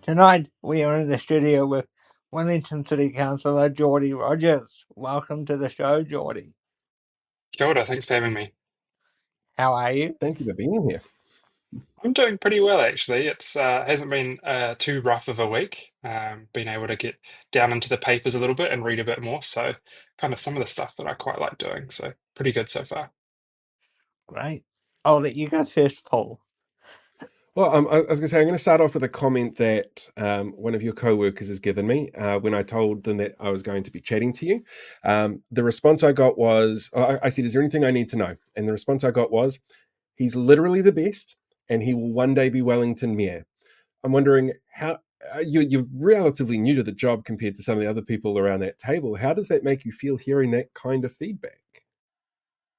Tonight we are in the studio with Wellington City Councillor Geordie Rogers. Welcome to the show, Geordie. Kia thanks for having me. How are you? Thank you for being here. I'm doing pretty well actually. It's hasn't been too rough of a week. Been able to get down into the papers a little bit and read a bit more. So kind of some of the stuff that I quite like doing. So pretty good so far. Great. I'll let you go first, Paul. Well, I was going to say, I'm going to start off with a comment that one of your co-workers has given me when I told them that I was going to be chatting to you. The response I got was, I said, is there anything I need to know? And the response I got was, he's literally the best and he will one day be Wellington Mayor. I'm wondering how, you're relatively new to the job compared to some of the other people around that table. How does that make you feel hearing that kind of feedback?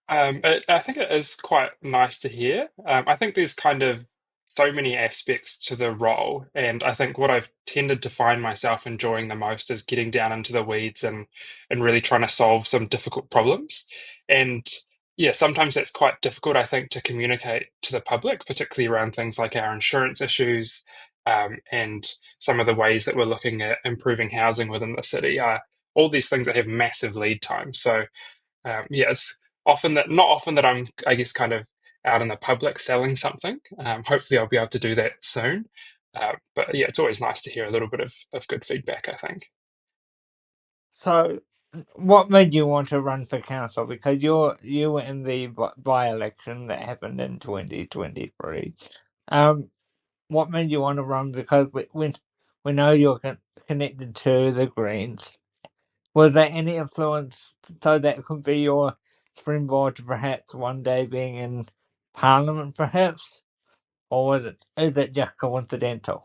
I think it is quite nice to hear. I think there's kind of so many aspects to the role, and I think what I've tended to find myself enjoying the most is getting down into the weeds and really trying to solve some difficult problems. And yeah, sometimes that's quite difficult, I think, to communicate to the public, particularly around things like our insurance issues, and some of the ways that we're looking at improving housing within the city. All these things that have massive lead times. So yeah, it's not often that I'm, I guess, kind of out in the public selling something. Hopefully, I'll be able to do that soon. But yeah, it's always nice to hear a little bit of good feedback, I think. So, what made you want to run for council? Because you were in the by-election that happened in 2023. What made you want to run? Because we know you're connected to the Greens. Was there any influence so that could be your springboard to perhaps one day being in Parliament, perhaps? Or is it just coincidental?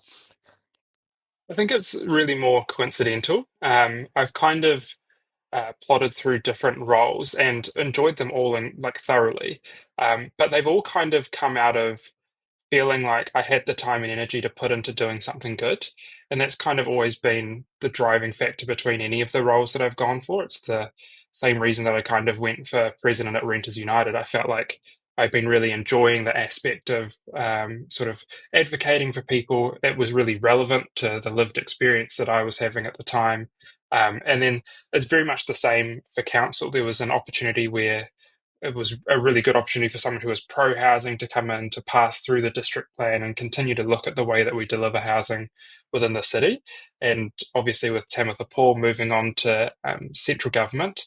I think it's really more coincidental. I've kind of plotted through different roles and enjoyed them all and like thoroughly, but they've all kind of come out of feeling like I had the time and energy to put into doing something good. And that's kind of always been the driving factor between any of the roles that I've gone for. It's the same reason that I kind of went for president at Renters United. I felt like I've been really enjoying the aspect of sort of advocating for people. It was really relevant to the lived experience that I was having at the time. And then it's very much the same for council. There was an opportunity where it was a really good opportunity for someone who was pro housing to come in to pass through the district plan and continue to look at the way that we deliver housing within the city. And obviously, with Tamitha Paul moving on to central government,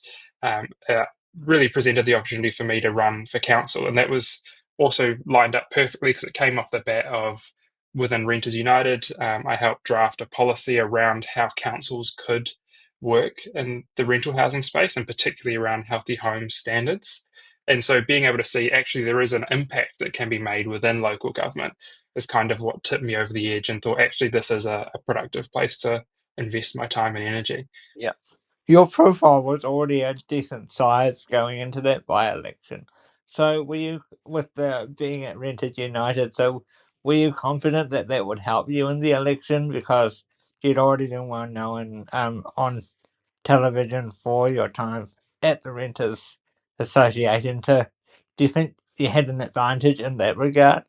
really presented the opportunity for me to run for council. And that was also lined up perfectly because it came off the bat of within Renters United. I helped draft a policy around how councils could work in the rental housing space, and particularly around healthy home standards. And so being able to see actually there is an impact that can be made within local government is kind of what tipped me over the edge and thought actually this is a productive place to invest my time and energy. Yeah. Your profile was already a decent size going into that by-election. So were you, with the being at Renters United, so were you confident that that would help you in the election because you'd already been well known on television for your time at the Renters Association? Do you think you had an advantage in that regard?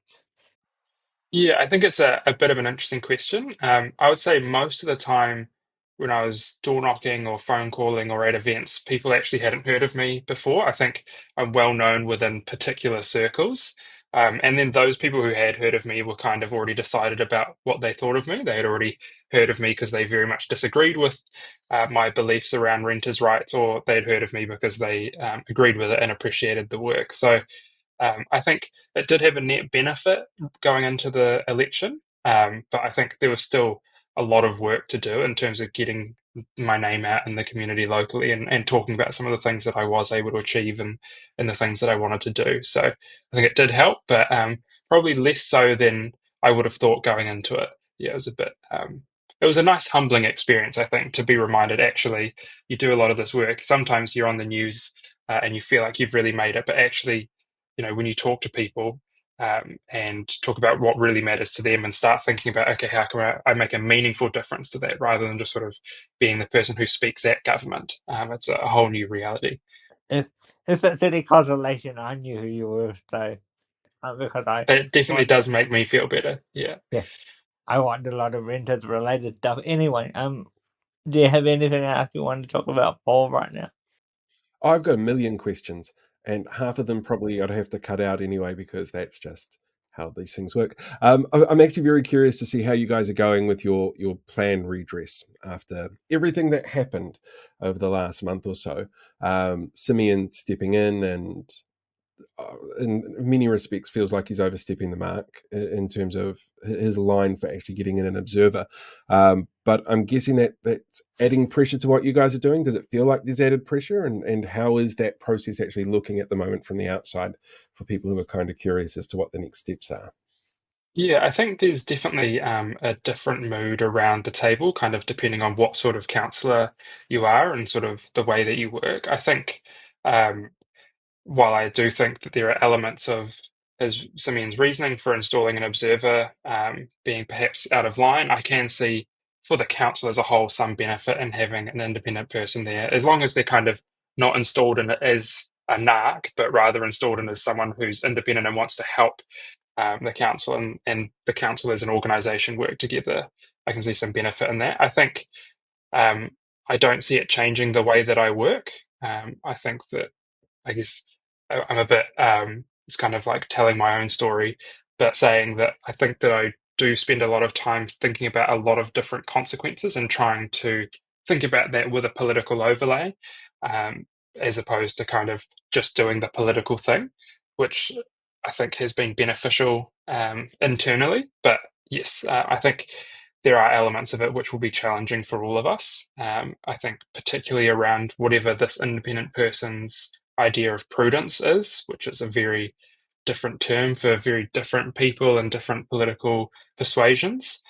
Yeah, I think it's a bit of an interesting question. I would say most of the time when I was door knocking or phone calling or at events, people actually hadn't heard of me before. I think I'm well known within particular circles. And then those people who had heard of me were kind of already decided about what they thought of me. They had already heard of me because they very much disagreed with my beliefs around renters' rights, or they'd heard of me because they agreed with it and appreciated the work. So I think it did have a net benefit going into the election, but I think there was still a lot of work to do in terms of getting my name out in the community locally and talking about some of the things that I was able to achieve and the things that I wanted to do. So I think it did help, but probably less so than I would have thought going into it. Yeah, it was a bit. It was a nice humbling experience, I think, to be reminded actually you do a lot of this work. Sometimes you're on the news and you feel like you've really made it, but actually when you talk to people and talk about what really matters to them and start thinking about, okay, how can I make a meaningful difference to that rather than just sort of being the person who speaks at government? It's a whole new reality. If if it's any consolation, I knew who you were, so because I That definitely was does make me feel better. Yeah. yeah. I watched a lot of renters related stuff. Anyway, do you have anything else you want to talk about, Paul, right now? I've got a million questions, and half of them probably I'd have to cut out anyway because that's just how these things work. I'm actually very curious to see how you guys are going with your plan redress after everything that happened over the last month or so. Simeon stepping in and in many respects feels like he's overstepping the mark in terms of his line for actually getting in an observer. But I'm guessing that that's adding pressure to what you guys are doing. Does it feel like there's added pressure? And how is that process actually looking at the moment from the outside for people who are kind of curious as to what the next steps are? Yeah, I think there's definitely a different mood around the table, kind of depending on what sort of counsellor you are and sort of the way that you work. I think um, while I do think that there are elements of as Simeon's reasoning for installing an observer being perhaps out of line, I can see for the council as a whole some benefit in having an independent person there, as long as they're kind of not installed in it as a narc, but rather installed in as someone who's independent and wants to help the council and the council as an organisation work together. I can see some benefit in that. I think um, I don't see it changing the way that I work. I think that I guess I'm a bit, it's kind of like telling my own story, but saying that I think that I do spend a lot of time thinking about a lot of different consequences and trying to think about that with a political overlay, um, as opposed to kind of just doing the political thing, which I think has been beneficial internally. But yes, I think there are elements of it which will be challenging for all of us. I think particularly around whatever this independent person's idea of prudence is, which is a very different term for very different people and different political persuasions,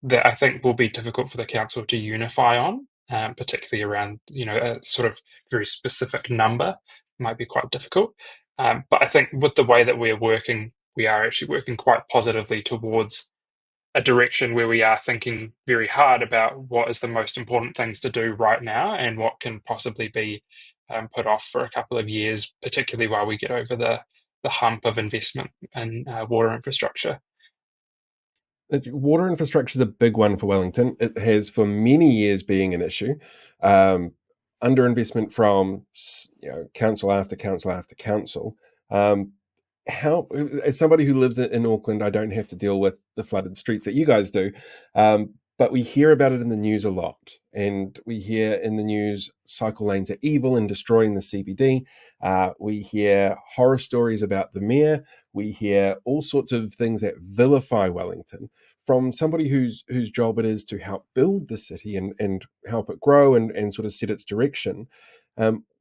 that I think will be difficult for the council to unify on, particularly around a sort of very specific number might be quite difficult. But I think with the way that we're working, we are actually working quite positively towards a direction where we are thinking very hard about what is the most important things to do right now and what can possibly be put off for a couple of years, particularly while we get over the hump of investment in water infrastructure. Water infrastructure is a big one for Wellington. It has for many years being an issue. Um, Underinvestment from council after council after council. How, as somebody who lives in Auckland, I don't have to deal with the flooded streets that you guys do, but we hear about it in the news a lot, and we hear in the news cycle lanes are evil and destroying the CBD. We hear horror stories about the mayor. We hear all sorts of things that vilify Wellington from somebody whose job it is to help build the city and help it grow and sort of set its direction.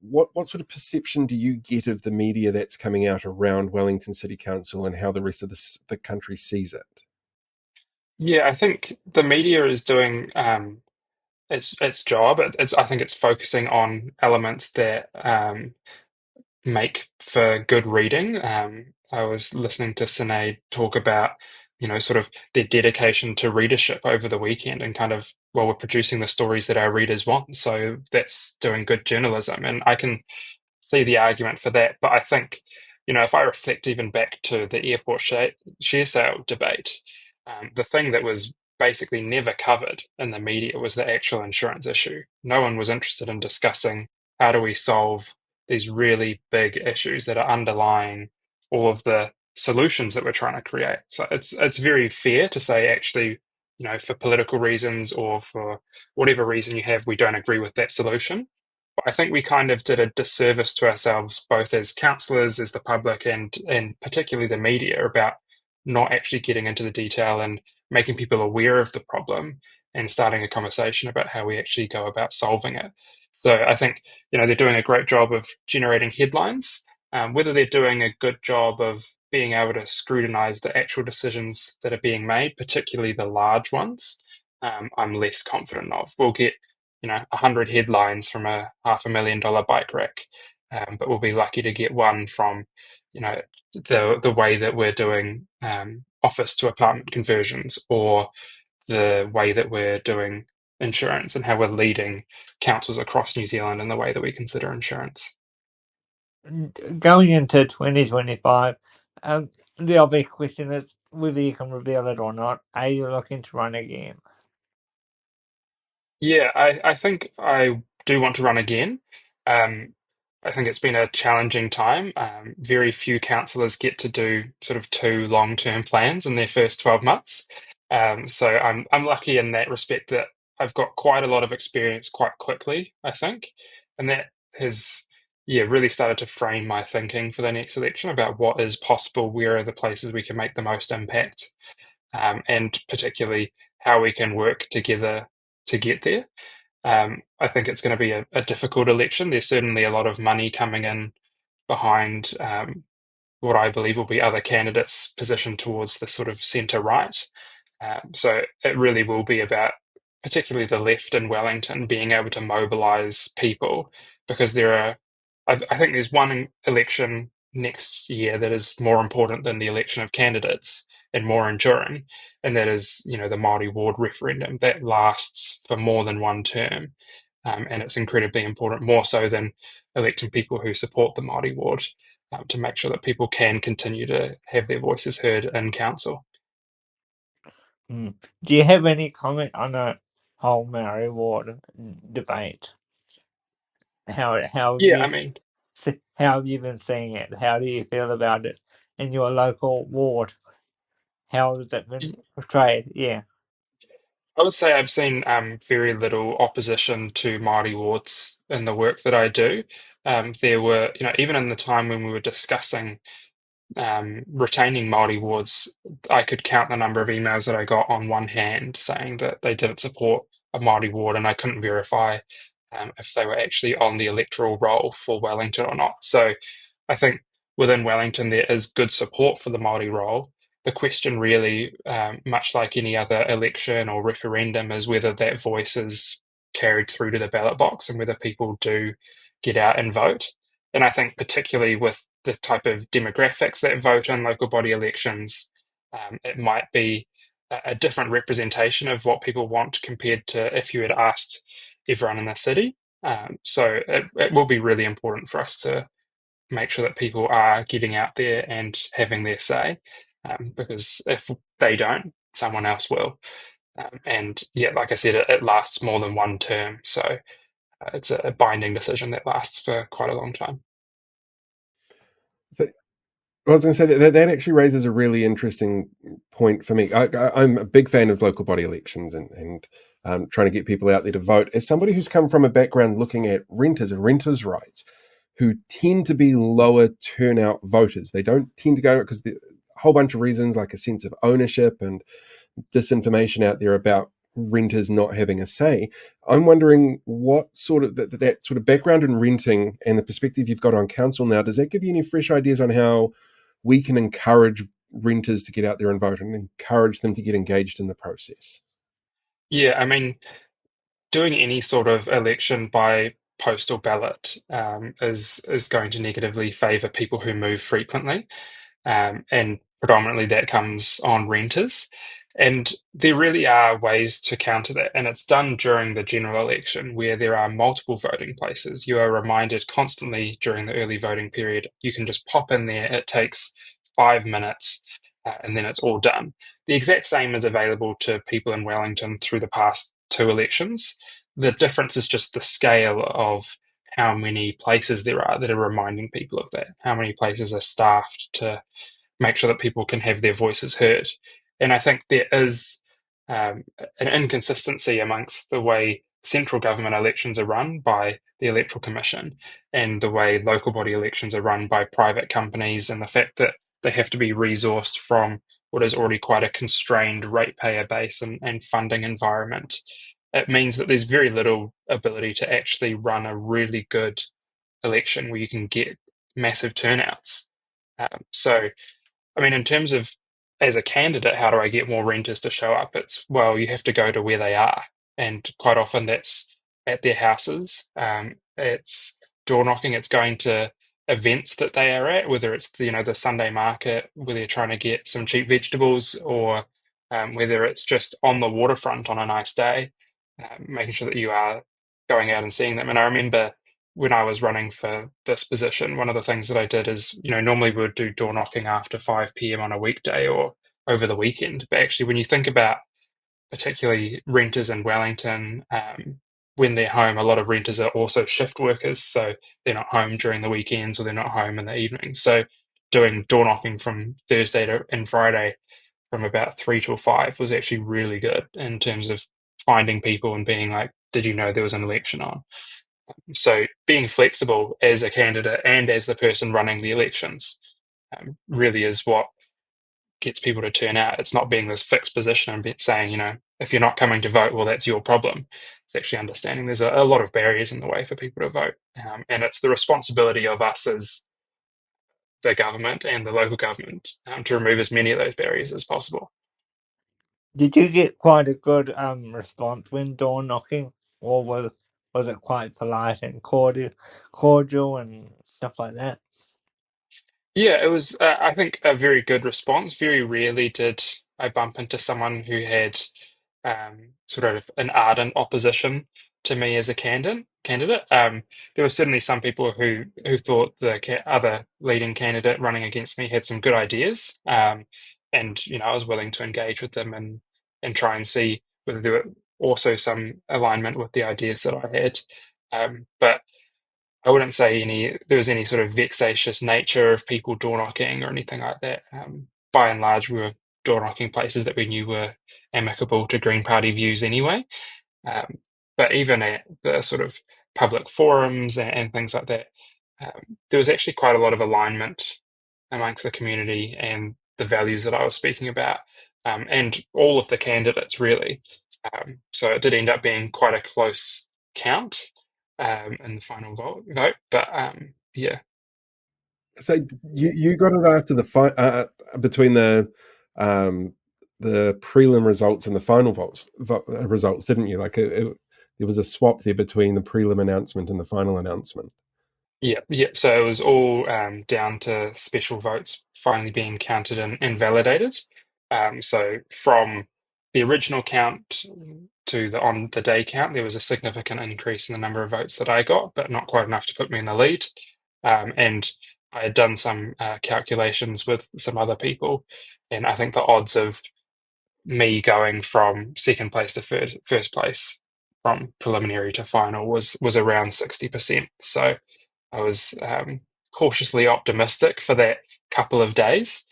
What sort of perception do you get of the media that's coming out around Wellington City Council and how the rest of the country sees it? Yeah, I think the media is doing its job. I think it's focusing on elements that make for good reading. I was listening to Sinead talk about, sort of their dedication to readership over the weekend and kind of, well, we're producing the stories that our readers want. So that's doing good journalism. And I can see the argument for that. But I think, if I reflect even back to the airport share sale debate, the thing that was basically never covered in the media was the actual insurance issue. No one was interested in discussing how do we solve these really big issues that are underlying all of the solutions that we're trying to create. So it's very fair to say actually, for political reasons or for whatever reason you have, we don't agree with that solution. I think we kind of did a disservice to ourselves, both as councillors, as the public, and particularly the media, about not actually getting into the detail and making people aware of the problem and starting a conversation about how we actually go about solving it. So I think they're doing a great job of generating headlines. Whether they're doing a good job of being able to scrutinize the actual decisions that are being made, particularly the large ones, I'm less confident of. We'll get 100 headlines from a $500,000 bike rack, but we'll be lucky to get one from the way that we're doing office to apartment conversions, or the way that we're doing insurance and how we're leading councils across New Zealand in the way that we consider insurance. Going into 2025, the obvious question is, whether you can reveal it or not, are you looking to run again? Yeah, I think I do want to run again. Um, I think it's been a challenging time. Very few councillors get to do sort of two long-term plans in their first 12 months. So I'm lucky in that respect that I've got quite a lot of experience quite quickly, I think, and that has really started to frame my thinking for the next election about what is possible, where are the places we can make the most impact, and particularly how we can work together to get there. I think it's going to be a difficult election. There's certainly a lot of money coming in behind what I believe will be other candidates positioned towards the sort of centre right. So it really will be about, particularly the left in Wellington, being able to mobilise people because I think there's one election next year that is more important than the election of candidates and more enduring, and that is, the Marty Ward referendum that lasts for more than one term. And it's incredibly important, more so than electing people who support the Marty Ward, to make sure that people can continue to have their voices heard in council. Do you have any comment on the whole Marty Ward debate? How have Yeah, I you mean, how have you been seeing it? How do you feel about it in your local ward? How has it been portrayed? Yeah. I would say I've seen very little opposition to Māori wards in the work that I do. There were, even in the time when we were discussing retaining Māori wards, I could count the number of emails that I got on one hand saying that they didn't support a Māori ward, and I couldn't verify if they were actually on the electoral roll for Wellington or not. So I think within Wellington there is good support for the Māori role. The question really, much like any other election or referendum, is whether that voice is carried through to the ballot box and whether people do get out and vote. And I think particularly with the type of demographics that vote in local body elections, it might be a different representation of what people want compared to if you had asked everyone in the city. So it will be really important for us to make sure that people are getting out there and having their say, because if they don't, someone else will. And yeah, like I said, it lasts more than one term, so it's a binding decision that lasts for quite a long time. So I was going to say that actually raises a really interesting point for me. I'm a big fan of local body elections and trying to get people out there to vote. As somebody who's come from a background looking at renters and renters' rights, who tend to be lower turnout voters, they don't tend to go because a whole bunch of reasons, like a sense of ownership and disinformation out there about renters not having a say. I'm wondering what sort of that sort of background in renting and the perspective you've got on council now, does that give you any fresh ideas on how we can encourage renters to get out there and vote and encourage them to get engaged in the process? Yeah, I mean, doing any sort of election by postal ballot is going to negatively favour people who move frequently, and predominantly that comes on renters. And there really are ways to counter that, and it's done during the general election where there are multiple voting places. You are reminded constantly during the early voting period. You can just pop in there. It takes 5 minutes, and then it's all done. The exact same is available to people in Wellington through the past two elections. The difference is just the scale of how many places there are that are reminding people of that, how many places are staffed to make sure that people can have their voices heard. And I think there is an inconsistency amongst the way central government elections are run by the Electoral Commission and the way local body elections are run by private companies, and the fact that they have to be resourced from what is already quite a constrained ratepayer base and funding environment. It means that there's very little ability to actually run a really good election where you can get massive turnouts. So I mean, in terms of as a candidate, how do I get more renters to show up? It's, well, you have to go to where they are. And quite often that's at their houses. It's door knocking, it's going to events that they are at, whether it's the Sunday market, where they're trying to get some cheap vegetables, or whether it's just on the waterfront on a nice day, making sure that you are going out and seeing them. And I remember when I was running for this position, one of the things that I did is, normally we would do door knocking after 5 p.m. on a weekday or over the weekend. But actually, when you think about particularly renters in Wellington, when they're home, a lot of renters are also shift workers, so they're not home during the weekends or they're not home in the evening. So doing door knocking from Thursday to and Friday from about 3 till 5 was actually really good in terms of finding people and being like, did you know there was an election on? So being flexible as a candidate and as the person running the elections really is what gets people to turn out. It's not being this fixed position and saying, if you're not coming to vote, well, that's your problem. It's actually understanding there's a lot of barriers in the way for people to vote. And it's the responsibility of us as the government and the local government to remove as many of those barriers as possible. Did you get quite a good response when door knocking, or was it quite polite and cordial and stuff like that? Yeah, it was, I think, a very good response. Very rarely did I bump into someone who had sort of an ardent opposition to me as a candidate. There were certainly some people who thought the other leading candidate running against me had some good ideas, and I was willing to engage with them and try and see whether there were also some alignment with the ideas that I had. But I wouldn't say there was any sort of vexatious nature of people door knocking or anything like that. By and large, we were door knocking places that we knew were amicable to Green Party views anyway. Um, but even at the sort of public forums and things like that, there was actually quite a lot of alignment amongst the community and the values that I was speaking about, and all of the candidates really. So it did end up being quite a close count in the final vote. But yeah. So you got it after between the prelim results and the final results, didn't you? Like there was a swap there between the prelim announcement and the final announcement. Yeah, yeah. So it was all down to special votes finally being counted and validated. So from the original count to the on the day count, there was a significant increase in the number of votes that I got, but not quite enough to put me in the lead. And I had done some calculations with some other people, and I think the odds of me going from second place to first place from preliminary to final was around 60%. So I was cautiously optimistic for that couple of days.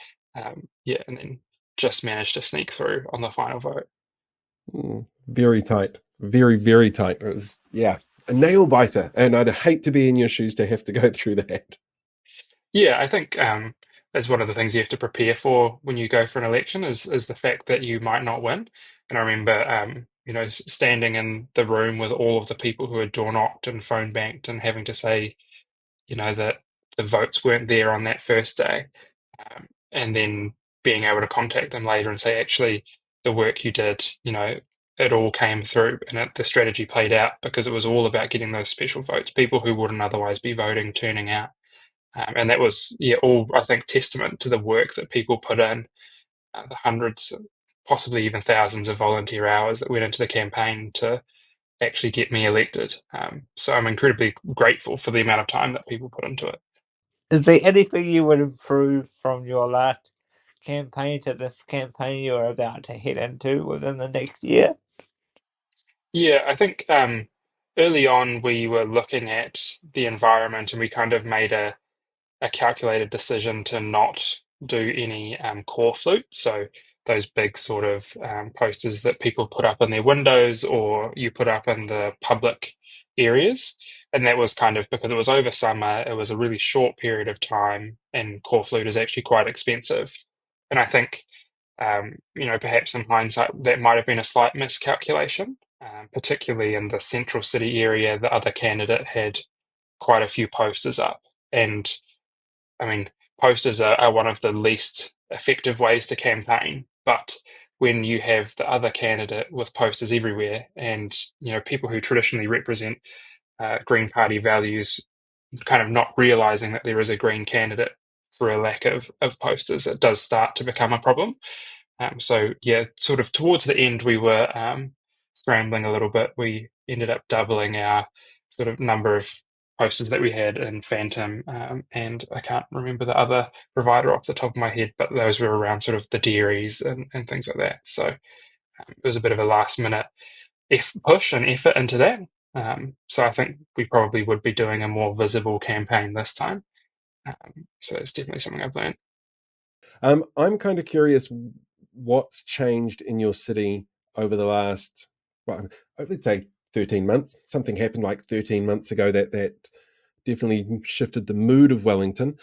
Yeah, and then just managed to sneak through on the final vote. Very tight, very, very tight. It was, yeah, a nail biter, and I'd hate to be in your shoes to have to go through that. Yeah, I think that's one of the things you have to prepare for when you go for an election is the fact that you might not win. And I remember, standing in the room with all of the people who had door knocked and phone banked and having to say, that the votes weren't there on that first day, and then being able to contact them later and say, actually, the work you did, it all came through and the strategy played out because it was all about getting those special votes, people who wouldn't otherwise be voting, turning out. And that was, all, I think, testament to the work that people put in, the hundreds, possibly even thousands of volunteer hours that went into the campaign to actually get me elected. So I'm incredibly grateful for the amount of time that people put into it. Is there anything you would improve from your last campaign to this campaign you're about to head into within the next year? Yeah, I think early on we were looking at the environment and we kind of made a calculated decision to not do any core flute. So those big sort of posters that people put up in their windows or you put up in the public areas. And that was kind of because it was over summer, it was a really short period of time, and core flute is actually quite expensive. And I think, perhaps in hindsight, that might have been a slight miscalculation, particularly in the central city area. The other candidate had quite a few posters up. And I mean, posters are one of the least effective ways to campaign, but when you have the other candidate with posters everywhere, and people who traditionally represent Green Party values, kind of not realizing that there is a Green candidate through a lack of posters, it does start to become a problem. So yeah, sort of towards the end, we were scrambling a little bit. We ended up doubling our sort of number of posters that we had in Phantom, and I can't remember the other provider off the top of my head, but those were around sort of the dairies and things like that. So it was a bit of a last minute push and effort into that. So I think we probably would be doing a more visible campaign this time. So it's definitely something I've learned. I'm kind of curious what's changed in your city over the last, well, let's say 13 months. Something happened like 13 months ago that definitely shifted the mood of Wellington.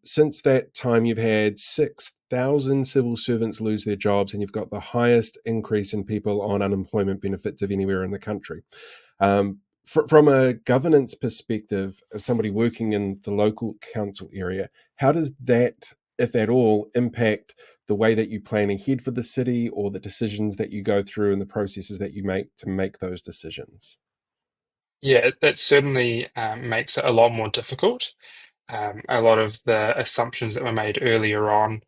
Since that time, you've had 6,000 civil servants lose their jobs, and you've got the highest increase in people on unemployment benefits of anywhere in the country. From a governance perspective, of somebody working in the local council area, how does that, if at all, impact the way that you plan ahead for the city, or the decisions that you go through and the processes that you make to make those decisions? Yeah, it certainly makes it a lot more difficult. A lot of the assumptions that were made earlier on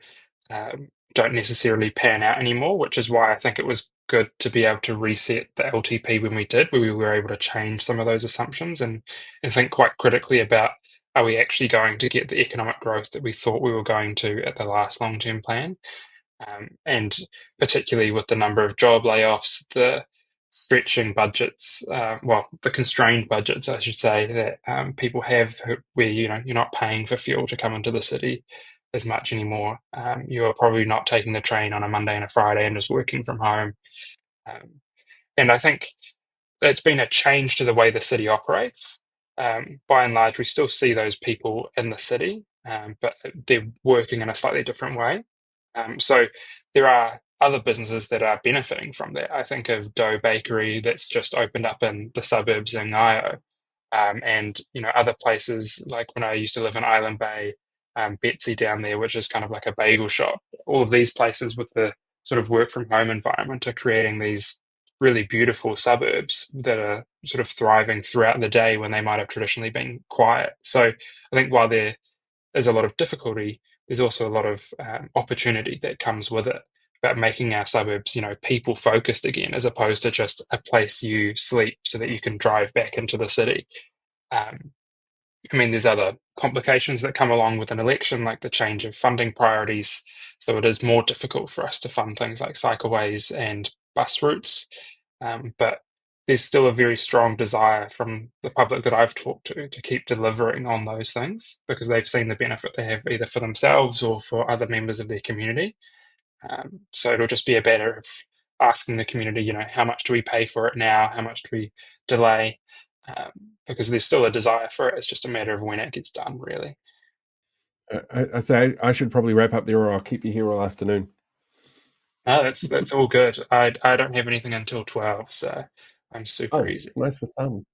don't necessarily pan out anymore, which is why I think it was good to be able to reset the LTP when we did, where we were able to change some of those assumptions and think quite critically about, are we actually going to get the economic growth that we thought we were going to at the last long-term plan? And particularly with the number of job layoffs, the stretching budgets, the constrained budgets, I should say, that people have, where you're not paying for fuel to come into the city as much anymore. You are probably not taking the train on a Monday and a Friday and just working from home. Um, and I think it's been a change to the way the city operates. By and large, we still see those people in the city, but they're working in a slightly different way. So there are other businesses that are benefiting from that. I think of Dough Bakery that's just opened up in the suburbs in Ngaio, and other places like when I used to live in Island Bay, Betsy down there, which is kind of like a bagel shop. All of these places with the sort of work from home environment are creating these really beautiful suburbs that are sort of thriving throughout the day when they might have traditionally been quiet. So I think while there's a lot of difficulty, there's also a lot of opportunity that comes with it about making our suburbs, people focused again, as opposed to just a place you sleep so that you can drive back into the city. Um, there's other complications that come along with an election, like the change of funding priorities. So it is more difficult for us to fund things like cycleways and bus routes. But there's still a very strong desire from the public that I've talked to keep delivering on those things because they've seen the benefit they have either for themselves or for other members of their community. So it'll just be a matter of asking the community, how much do we pay for it now? How much do we delay? Because there's still a desire for it. It's just a matter of when it gets done, really. I say I should probably wrap up there, or I'll keep you here all afternoon. No, that's all good. I don't have anything until 12, so I'm super easy. Nice for some.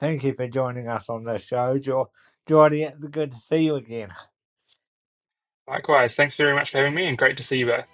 Thank you for joining us on the show, Geordie. It's good to see you again. Likewise, thanks very much for having me, and great to see you both.